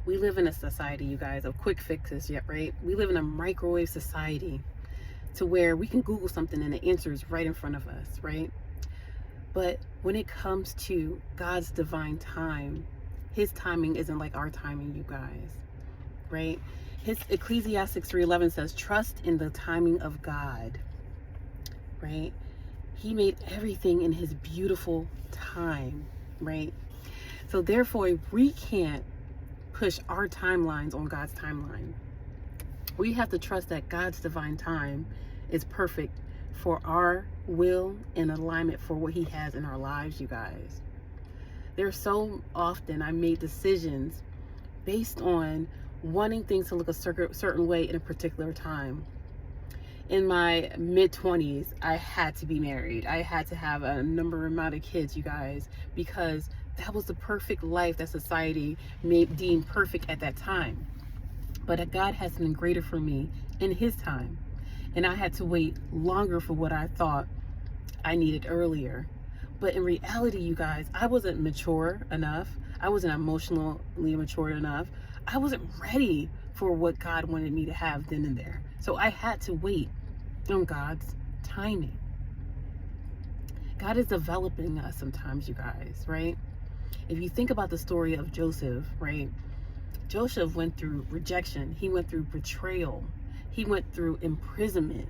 We live in a society, you guys, of quick fixes, yet, right? We live in a microwave society to where we can Google something and the answer is right in front of us, right? But when it comes to God's divine time, his timing isn't like our timing, you guys, right? His Ecclesiastes 3:11 says, trust in the timing of God, right? He made everything in his beautiful time, right? So therefore, we can't push our timelines on God's timeline. We have to trust that God's divine time is perfect for our will and alignment for what he has in our lives, you guys. There's so often I made decisions based on wanting things to look a certain way in a particular time. In my mid-20s, I had to be married. I had to have a number amount of kids, you guys, because that was the perfect life that society deemed perfect at that time. But God has something greater for me in his time. And I had to wait longer for what I thought I needed earlier. But in reality, you guys, I wasn't mature enough. I wasn't emotionally mature enough. I wasn't ready for what God wanted me to have then and there. So I had to wait on God's timing. God is developing us sometimes, you guys, right? If you think about the story of Joseph, right? Joseph went through rejection. He went through betrayal. He went through imprisonment.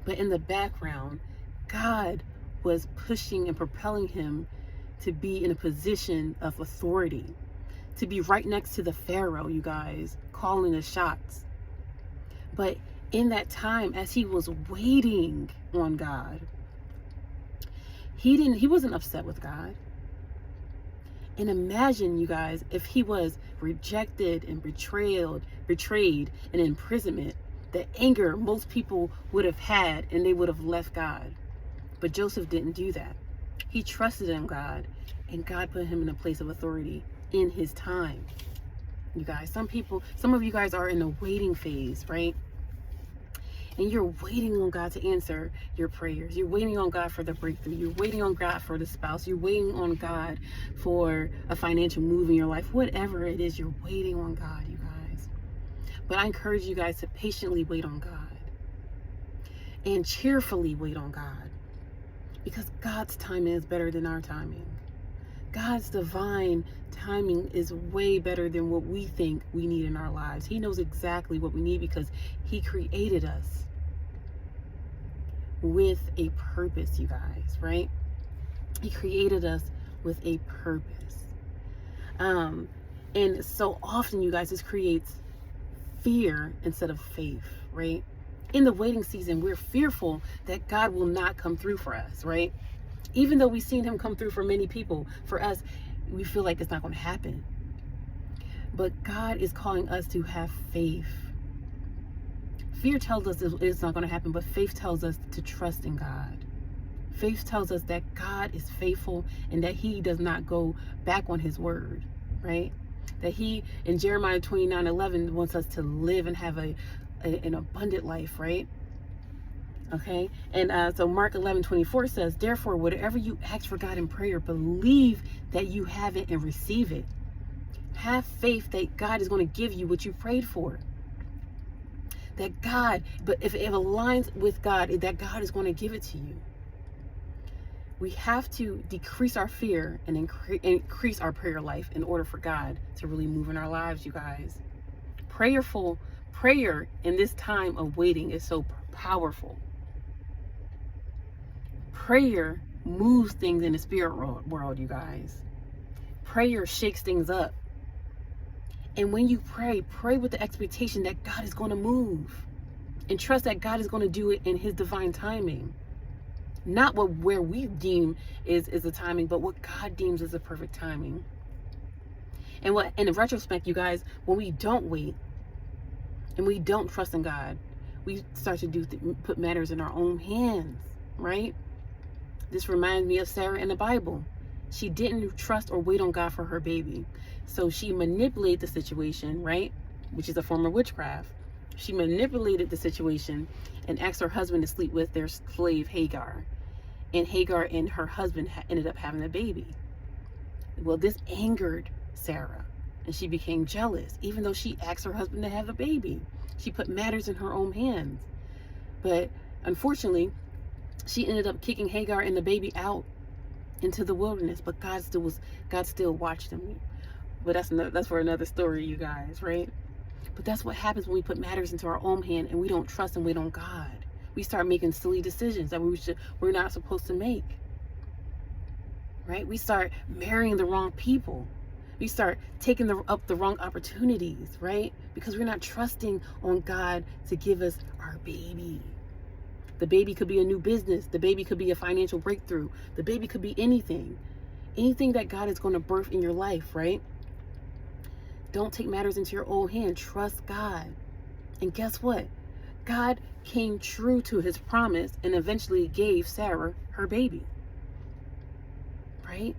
But in the background, God was pushing and propelling him to be in a position of authority, to be right next to the Pharaoh, you guys, calling the shots. But in that time, as he was waiting on God, he wasn't upset with God. And imagine, you guys, if he was rejected and betrayed and imprisonment, the anger most people would have had, and they would have left God. But Joseph didn't do that. He trusted in God, and God put him in a place of authority in his time. You guys, some of you guys are in the waiting phase, right? And you're waiting on God to answer your prayers. You're waiting on God for the breakthrough. You're waiting on God for the spouse. You're waiting on God for a financial move in your life. Whatever it is, you're waiting on God, you guys. But I encourage you guys to patiently wait on God and cheerfully wait on God, because God's timing is better than our timing. God's divine timing is way better than what we think we need in our lives. He knows exactly what we need because he created us with a purpose, you guys, right? He created us with a purpose. And so often, you guys, this creates fear instead of faith, right? In the waiting season, we're fearful that God will not come through for us, right? Even though we've seen him come through for many people, for us, we feel like it's not going to happen. But God is calling us to have faith. Fear tells us it's not going to happen, but faith tells us to trust in God. Faith tells us that God is faithful and that he does not go back on his word, right? That he, in Jeremiah 29:11, wants us to live and have an abundant life, right? Okay, and so Mark 11:24 says, therefore, whatever you ask for God in prayer, believe that you have it and receive it. Have faith that God is going to give you what you prayed for. That God, but if it aligns with God, that God is going to give it to you. We have to decrease our fear and increase our prayer life in order for God to really move in our lives, you guys. Prayer in this time of waiting is so powerful. Prayer moves things in the spirit world, you guys. Prayer shakes things up. And when you pray with the expectation that God is going to move. And trust that God is going to do it in his divine timing. Not where we deem is the timing, but what God deems is the perfect timing. And in retrospect, you guys, when we don't wait and we don't trust in God, we start to put matters in our own hands, right? This reminds me of Sarah in the Bible. She didn't trust or wait on God for her baby. So she manipulated the situation, right? Which is a form of witchcraft. She manipulated the situation and asked her husband to sleep with their slave Hagar. And Hagar and her husband ended up having a baby. Well, this angered Sarah. and she became jealous, even though she asked her husband to have a baby. She put matters in her own hands. But unfortunately, she ended up kicking Hagar and the baby out into the wilderness. But God still watched them. But that's for another story, you guys, right? But that's what happens when we put matters into our own hand and we don't trust and wait on God. We start making silly decisions that we're not supposed to make. Right? We start marrying the wrong people. We start taking up the wrong opportunities, right? Because we're not trusting on God to give us our baby. The baby could be a new business. The baby could be a financial breakthrough. The baby could be anything. Anything that God is going to birth in your life, right? Don't take matters into your own hand. Trust God. And guess what? God came true to his promise and eventually gave Sarah her baby. Right?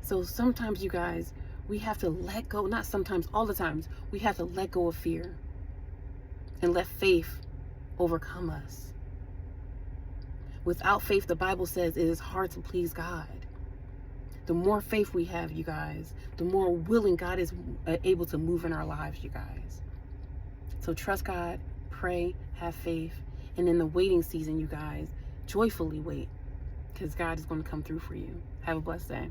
So sometimes, you guys, we have to let go, not sometimes, all the times, we have to let go of fear and let faith overcome us. Without faith, the Bible says it is hard to please God. The more faith we have, you guys, the more willing God is able to move in our lives, you guys. So trust God, pray, have faith, and in the waiting season, you guys, joyfully wait, because God is going to come through for you. Have a blessed day.